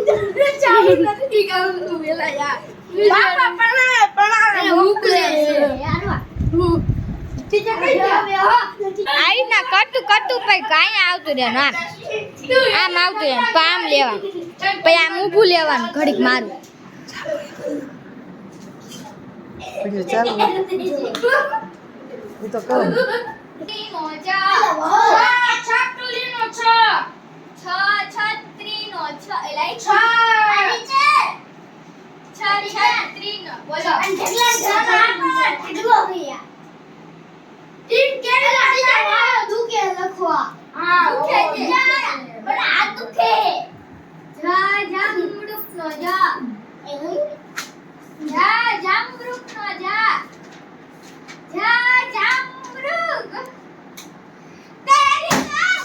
ચાલુ નથી કામ તું વેલા યાર બાપા પણ મોકલે યાર આઈ ના કટુ પછી કાંઈ આવતું રે ના આમ આવતું રે પામ લેવા પછી આમ ઊભું લેવાનું ઘડીક મારું પછી ચાલુ એ તો કહું છત્રીનો છ છત્રીનો છ એલાઈ છ છત્રીનો બોલો કેટલો ગયા તીન કેલા દીધા દુકે લખવા હા દુકે પણ આ દુકે જામૃકનો જા જામૃકનો જા જામૃક તેરી ના